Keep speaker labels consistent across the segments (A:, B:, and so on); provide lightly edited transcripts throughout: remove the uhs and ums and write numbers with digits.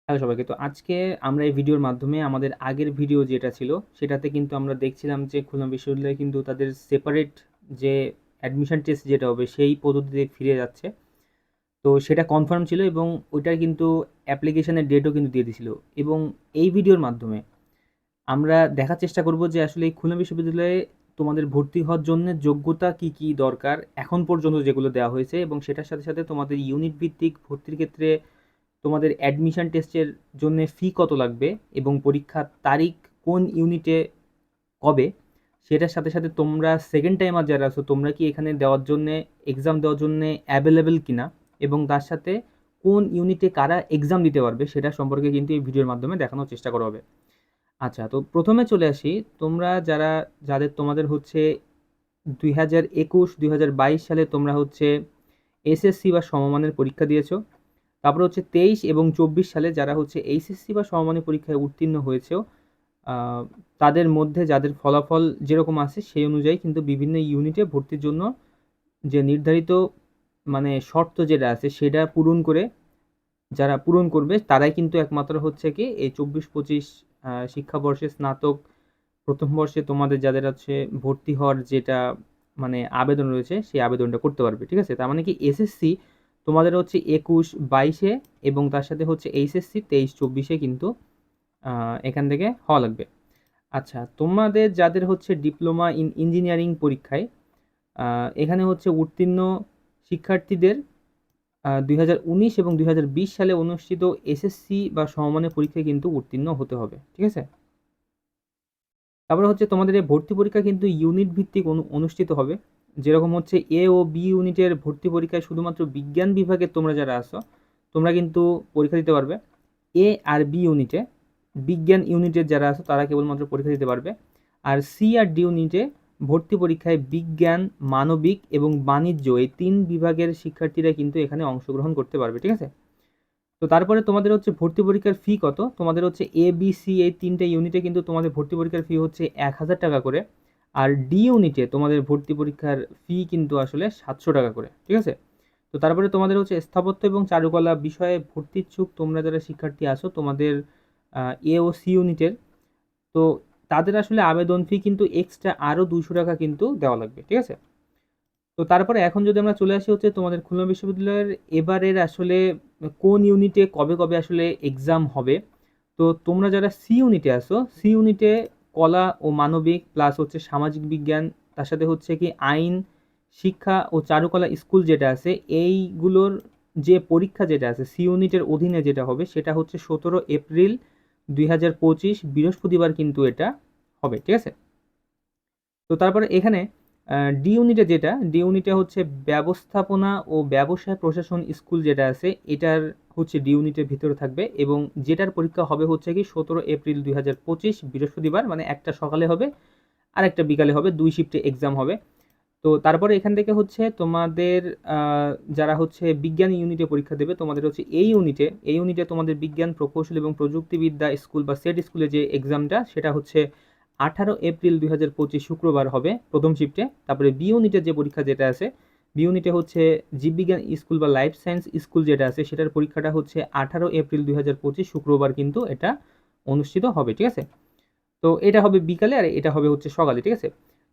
A: Hello সবাইকে। তো আজকে আমরা এই ভিডিওর মাধ্যমে আমাদের আগের ভিডিও যেটা ছিল, সেটাতে কিন্তু আমরা দেখছিলাম যে খুলনা বিশ্ববিদ্যালয় কিন্তু তাদের সেপারেট যে অ্যাডমিশন টেস্ট যেটা হবে, সেই পদ্ধতিতে ফিরে যাচ্ছে। তো সেটা কনফার্ম ছিল এবং ওইটার কিন্তু অ্যাপ্লিকেশনের ডেটও কিন্তু দিয়ে দিছিল। এবং এই ভিডিওর মাধ্যমে আমরা দেখার চেষ্টা করব যে আসলে এই খুলনা বিশ্ববিদ্যালয়ে তোমাদের ভর্তি হওয়ার জন্য যোগ্যতা কি কি দরকার এখন পর্যন্ত যেগুলো দেওয়া হয়েছে, এবং সেটার সাথে সাথে তোমাদের ইউনিট ভিত্তিক ভর্তির ক্ষেত্রে তোমাদের অ্যাডমিশন টেস্টের জন্য ফি কত লাগবে এবং পরীক্ষার তারিখ কোন ইউনিটে কবে, সেটার সাথে সাথে তোমরা সেকেন্ড টাইমার যারা আছো তোমরা কি এখানে দেওয়ার জন্যে এক্সাম দেওয়ার জন্য অ্যাভেলেবেল কিনা, এবং তার সাথে কোন ইউনিটে কারা এক্সাম দিতে পারবে সেটা সম্পর্কে কিন্তু এই ভিডিওর মাধ্যমে দেখানোর চেষ্টা করা হবে। আচ্ছা, তো প্রথমে চলে আসি। তোমরা যাদের তোমাদের হচ্ছে 2021-2022 সালে তোমরা হচ্ছে এসএসসি বা সমমানের পরীক্ষা দিয়েছো। তারপরে হচ্ছে 23 এবং 24 সালে যারা হচ্ছে এইচএসসি বা সমমানের পরীক্ষায় উত্তীর্ণ হয়েছেও, আহ, তাদের মধ্যে যাদের ফলাফল যেরকম আছে সেই অনুযায়ী কিন্তু বিভিন্ন ইউনিটে ভর্তির জন্য যে নির্ধারিত মানে শর্ত যেটা আছে সেটা পূরণ করে যারা পূরণ করবে তারাই কিন্তু একমাত্র হচ্ছে কি এই 24-25 শিক্ষাবর্ষে স্নাতক প্রথম বর্ষে তোমাদের যাদের হচ্ছে ভর্তি হওয়ার যেটা মানে আবেদন রয়েছে সেই আবেদনটা করতে পারবে। ঠিক আছে, তার মানে কি এসএসসি তোমাদের হচ্ছে 21-22-এ এবং তার সাথে হচ্ছে এইচএসসি 23-24-এ কিন্তু এখান থেকে হওয়া লাগবে। আচ্ছা, তোমাদের যাদের হচ্ছে ডিপ্লোমা ইন ইঞ্জিনিয়ারিং পরীক্ষায় এখানে হচ্ছে উত্তীর্ণ শিক্ষার্থীদের 2019 এবং 2020 সালে অনুষ্ঠিত এসএসসি বা সমমানের পরীক্ষায় কিন্তু উত্তীর্ণ হতে হবে। ঠিক আছে, তারপরে হচ্ছে তোমাদের এই ভর্তি পরীক্ষা কিন্তু ইউনিট ভিত্তিক অনুষ্ঠিত হবে। যেরকম হচ্ছে এ ও বি ইউনিটের ভর্তি পরীক্ষায় শুধুমাত্র বিজ্ঞান বিভাগের তোমরা যারা আসো তোমরা কিন্তু পরীক্ষা দিতে পারবে। এ আর বি ইউনিটে বিজ্ঞান ইউনিটের যারা আছো তারা কেবলমাত্র পরীক্ষা দিতে পারবে। আর সি আর ডি ইউনিটে ভর্তি পরীক্ষায় বিজ্ঞান, মানবিক এবং বাণিজ্য এই 3 বিভাগের শিক্ষার্থীরা কিন্তু এখানে অংশগ্রহণ করতে পারবে। ঠিক আছে, তো তারপরে তোমাদের হচ্ছে ভর্তি পরীক্ষার ফি কত। তোমাদের হচ্ছে এ বি সি এই 3টে ইউনিটে কিন্তু তোমাদের ভর্তি পরীক্ষার ফি হচ্ছে 1000 টাকা করে। আর ডি ইউনিটে তোমাদের ভর্তি পরীক্ষার ফি কিন্তু আসলে 700 টাকা করে। ঠিক আছে, তো তারপরে তোমাদের হচ্ছে স্থাপত্য এবং চারুকলা বিষয়ে ভর্তি ইচ্ছুক তোমরা যারা শিক্ষার্থী আছো তোমাদের এ ও সি ইউনিটের, তো তাদের আসলে আবেদন ফি কিন্তু এক্সট্রা আরও 200 টাকা কিন্তু দেওয়া লাগবে। ঠিক আছে, তো তারপরে এখন যদি আমরা চলে আসি হচ্ছে তোমাদের খুলনা বিশ্ববিদ্যালয়ের এবারের আসলে কোন ইউনিটে কবে কবে আসলে এক্সাম হবে। তো তোমরা যারা সি ইউনিটে আসো, সি ইউনিটে কলা ও মানবিক প্লাস হচ্ছে সামাজিক বিজ্ঞান, তার সাথে হচ্ছে কি আইন, শিক্ষা ও চারুকলা স্কুল যেটা আছে এইগুলোর যে পরীক্ষা যেটা আছে সি ইউনিটের অধীনে যেটা হবে সেটা হচ্ছে 17 এপ্রিল 2025 বৃহস্পতিবার কিন্তু এটা হবে। ঠিক আছে, তো তারপরে এখানে ডি ইউনিটে ডি ইউনিটে হচ্ছে ব্যবস্থাপনা ও ব্যবসায় প্রশাসন স্কুল যেটা আছে এটার হচ্ছে ডি ইউনিটের ভিতরে থাকবে, এবং যেটার পরীক্ষা হবে হচ্ছে কি 17 এপ্রিল 2025 বৃহস্পতিবার, মানে একটা সকালে হবে আর একটা বিকালে হবে, 2 শিফটে এক্সাম হবে। তো তারপরে এখান থেকে হচ্ছে তোমাদের যারা হচ্ছে বিজ্ঞান ইউনিটে পরীক্ষা দেবে তোমাদের হচ্ছে এই ইউনিটে তোমাদের বিজ্ঞান প্রকৌশল এবং প্রযুক্তিবিদ্যা স্কুল বা সেট স্কুলে যে এক্সামটা সেটা হচ্ছে 18 এপ্রিল 2025 শুক্রবার হবে প্রথম শিফটে। তারপরে বি ইউনিটের যে পরীক্ষা যেটা আছে, বি ইউনিটে হচ্ছে জীববিজ্ঞান স্কুল বা লাইফ সায়েন্স স্কুল যেটা আছে সেটার পরীক্ষাটা হচ্ছে 18 এপ্রিল 2025 শুক্রবার কিন্তু এটা অনুষ্ঠিত হবে। ঠিক আছে, তো এটা হবে বিকালে আর এটা হবে হচ্ছে সকালে। ঠিক আছে,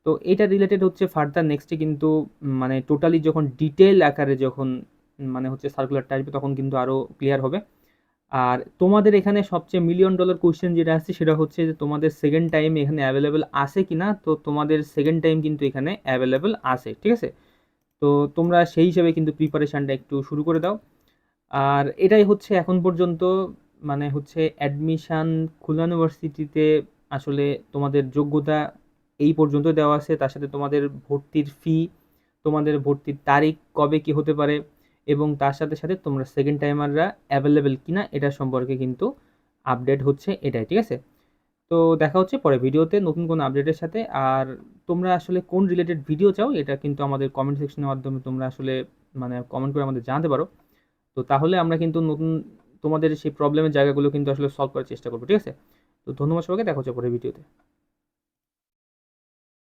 A: তো এটা রিলেটেড হচ্ছে ফার্দার নেক্সটে কিন্তু মানে টোটালি যখন ডিটেল আকারে যখন মানে হচ্ছে সার্কুলারটা আসবে তখন কিন্তু আরও ক্লিয়ার হবে। আর তোমাদের এখানে সবচেয়ে মিলিয়ন ডলার কোয়েশ্চেন যেটা আসছে সেটা হচ্ছে যে তোমাদের সেকেন্ড টাইম এখানে অ্যাভেলেবেল আছে কিনা। তো তোমাদের সেকেন্ড টাইম কিন্তু এখানে অ্যাভেলেবেল আছে। ঠিক আছে, তো তোমরা সেই হিসেবে কিন্তু প্রিপারেশানটা একটু শুরু করে দাও। আর এটাই হচ্ছে এখন পর্যন্ত মানে হচ্ছে অ্যাডমিশান খুলনা ইউনিভার্সিটিতে আসলে তোমাদের যোগ্যতা এই পর্যন্ত দেওয়া আছে, তার সাথে তোমাদের ভর্তির ফি, তোমাদের ভর্তির তারিখ কবে কি হতে পারে, এবং তার সাথে সাথে তোমরা সেকেন্ড টাইমাররা অ্যাভেলেবেল কিনা এটা সম্পর্কে কিন্তু আপডেট হচ্ছে এটাই। ঠিক আছে, তো দেখা হচ্ছে পরে ভিডিওতে নতুন কোনো আপডেটের সাথে। আর তোমরা আসলে কোন রিলেটেড ভিডিও চাও এটা কিন্তু আমাদের কমেন্ট সেকশনের মাধ্যমে তোমরা আসলে মানে কমেন্ট করে আমাদের জানাতে পারো। তো তাহলে আমরা কিন্তু নতুন তোমাদের সেই প্রবলেমের জায়গাগুলো কিন্তু আসলে সলভ করার চেষ্টা করবো। ঠিক আছে, তো ধন্যবাদ সবাইকে, দেখা হচ্ছে পরে ভিডিওতে।